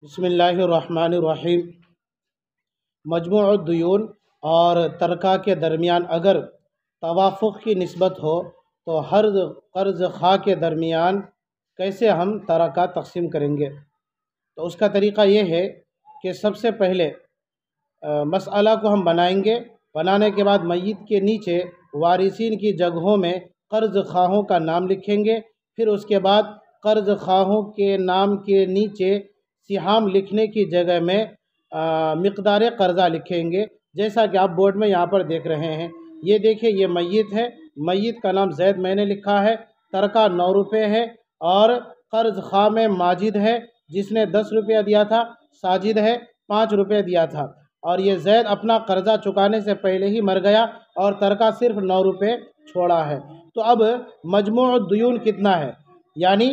بسم اللہ الرحمن الرحیم۔ مجموع الدیون اور ترکہ کے درمیان اگر توافق کی نسبت ہو تو ہر قرض خواہ کے درمیان کیسے ہم ترکہ تقسیم کریں گے؟ تو اس کا طریقہ یہ ہے کہ سب سے پہلے مسئلہ کو ہم بنائیں گے۔ بنانے کے بعد میت کے نیچے وارثین کی جگہوں میں قرض خواہوں کا نام لکھیں گے۔ پھر اس کے بعد قرض خواہوں کے نام کے نیچے سہام لکھنے کی جگہ میں مقدار قرضہ لکھیں گے، جیسا کہ آپ بورڈ میں یہاں پر دیکھ رہے ہیں۔ یہ دیکھیں، یہ میت ہے، میت کا نام زید میں نے لکھا ہے، ترکہ 9 روپے ہے، اور قرض خواہ میں ماجد ہے جس نے 10 روپیہ دیا تھا، ساجد ہے 5 روپے دیا تھا، اور یہ زید اپنا قرضہ چکانے سے پہلے ہی مر گیا اور ترکہ صرف 9 روپے چھوڑا ہے۔ تو اب مجموع الدیون کتنا ہے؟ یعنی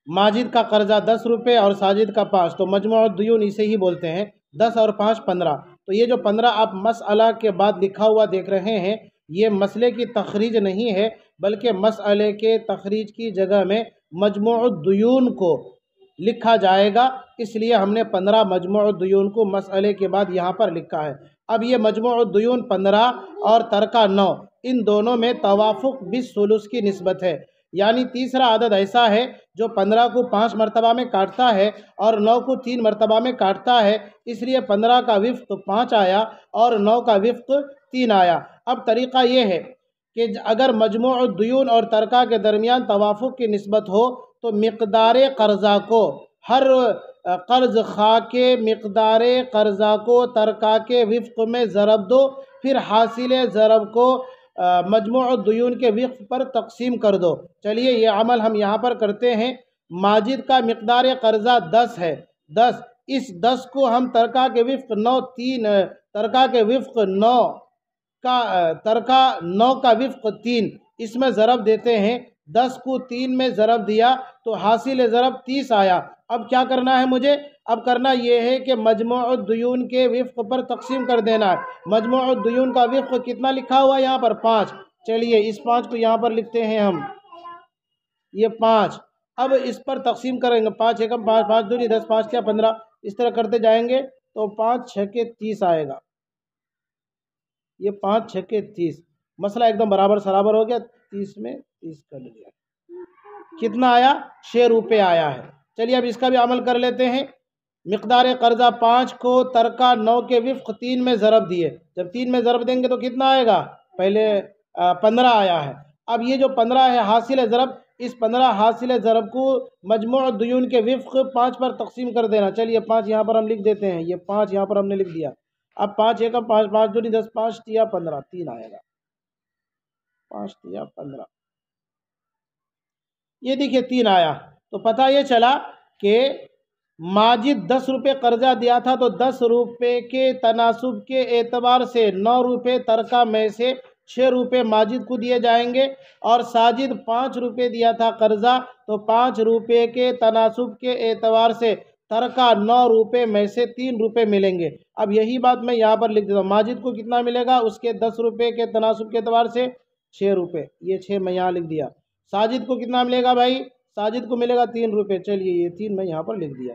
ماجد کا قرضہ 10 روپے اور ساجد کا 5، تو مجموع الدیون اسے ہی بولتے ہیں۔ 10 اور 5 15۔ تو یہ جو 15 آپ مسئلہ کے بعد لکھا ہوا دیکھ رہے ہیں، یہ مسئلے کی تخریج نہیں ہے، بلکہ مسئلے کے تخریج کی جگہ میں مجموع الدیون کو لکھا جائے گا، اس لیے ہم نے 15 مجموع الدیون کو مسئلے کے بعد یہاں پر لکھا ہے۔ اب یہ مجموع الدیون 15 اور ترکہ 9، ان دونوں میں توافق بالثلث کی نسبت ہے، یعنی تیسرا عدد ایسا ہے جو 15 کو 5 مرتبہ میں کاٹتا ہے اور 9 کو 3 مرتبہ میں کاٹتا ہے، اس لیے 15 کا وفق 5 آیا اور 9 کا وفق 3 آیا۔ اب طریقہ یہ ہے کہ اگر مجموع الدیون اور ترکہ کے درمیان توافق کی نسبت ہو تو مقدار قرضہ کو، ہر قرض خواہ کے مقدار قرضہ کو ترکہ کے وفق میں ضرب دو، پھر حاصل ضرب کو مجموع الدیون کے وفق پر تقسیم کر دو۔ چلیے یہ عمل ہم یہاں پر کرتے ہیں۔ ماجد کا مقدار قرضہ 10 ہے، 10، اس 10 کو ہم ترکہ کے وفق 9 ترکہ کے وفق 9 کا ترکہ 9 کا وفق 3 اس میں ضرب دیتے ہیں۔ 10 کو 3 میں ضرب دیا تو حاصل ضرب 30 آیا۔ اب کیا کرنا ہے مجھے؟ اب کرنا یہ ہے کہ مجموع الدیون کے وفق پر تقسیم کر دینا ہے۔ مجموع الدیون کا وفق کتنا لکھا ہوا یہاں پر؟ 5۔ چلیے اس 5 کو یہاں پر لکھتے ہیں ہم، یہ 5۔ اب اس پر تقسیم کریں گے، 5 ایکم 5، 5 دوری 10، 5 کیا 15، اس طرح کرتے جائیں گے تو 5 6 30 آئے گا۔ یہ 5 6 30، مسئلہ ایک دم برابر سرابر ہو گیا، 30 میں 30 کر لیا۔ کتنا آیا؟ 6 روپے آیا ہے۔ چلیے اب اس کا بھی عمل کر لیتے ہیں۔ مقدار قرضہ 5 کو ترکہ 9 کے وفق 3 میں ضرب دیے، جب 3 میں ضرب دیں گے تو کتنا آئے گا؟ پہلے 15 آیا ہے۔ اب یہ جو 15 ہے حاصل ضرب، اس 15 حاصل ضرب کو مجموع الدیون کے وفق 5 پر تقسیم کر دینا۔ چلیے 5 یہاں پر ہم لکھ دیتے ہیں، یہ 5 یہاں پر ہم نے لکھ دیا۔ اب 5 ایکم 5، 5 دوری 10، 5 تیا 15، 3 آئے گا، 5 تیا 15۔ یہ دیکھیے 3 آیا، تو پتہ یہ چلا کہ ماجد 10 روپے قرضہ دیا تھا، تو 10 روپے کے تناسب کے اعتبار سے 9 روپے ترکہ میں سے 6 روپے ماجد کو دیے جائیں گے، اور ساجد 5 روپے دیا تھا قرضہ، تو 5 روپے کے تناسب کے اعتبار سے ترکہ 9 روپے میں سے 3 روپے ملیں گے۔ اب یہی بات میں یہاں پر لکھ دیتا ہوں، ماجد کو کتنا ملے گا؟ اس کے 10 روپے کے تناسب کے اعتبار سے 6 روپے، یہ 6 میں یہاں لکھ دیا۔ ساجد کو کتنا ملے گا بھائی؟ ساجد کو ملے گا 3 روپے، چلیے یہ 3 میں یہاں پر لکھ دیا۔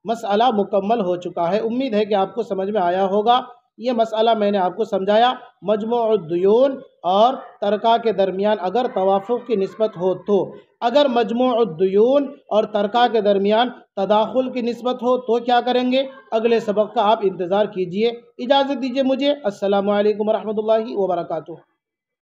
مسئلہ مکمل ہو چکا ہے، امید ہے کہ آپ کو سمجھ میں آیا ہوگا۔ یہ مسئلہ میں نے آپ کو سمجھایا، مجموع الدیون اور ترکہ کے درمیان اگر توافق کی نسبت ہو تو۔ اگر مجموع الدیون اور ترکہ کے درمیان تداخل کی نسبت ہو تو کیا کریں گے؟ اگلے سبق کا آپ انتظار کیجئے۔ اجازت دیجئے مجھے، السلام علیکم ورحمۃ اللہ وبرکاتہ۔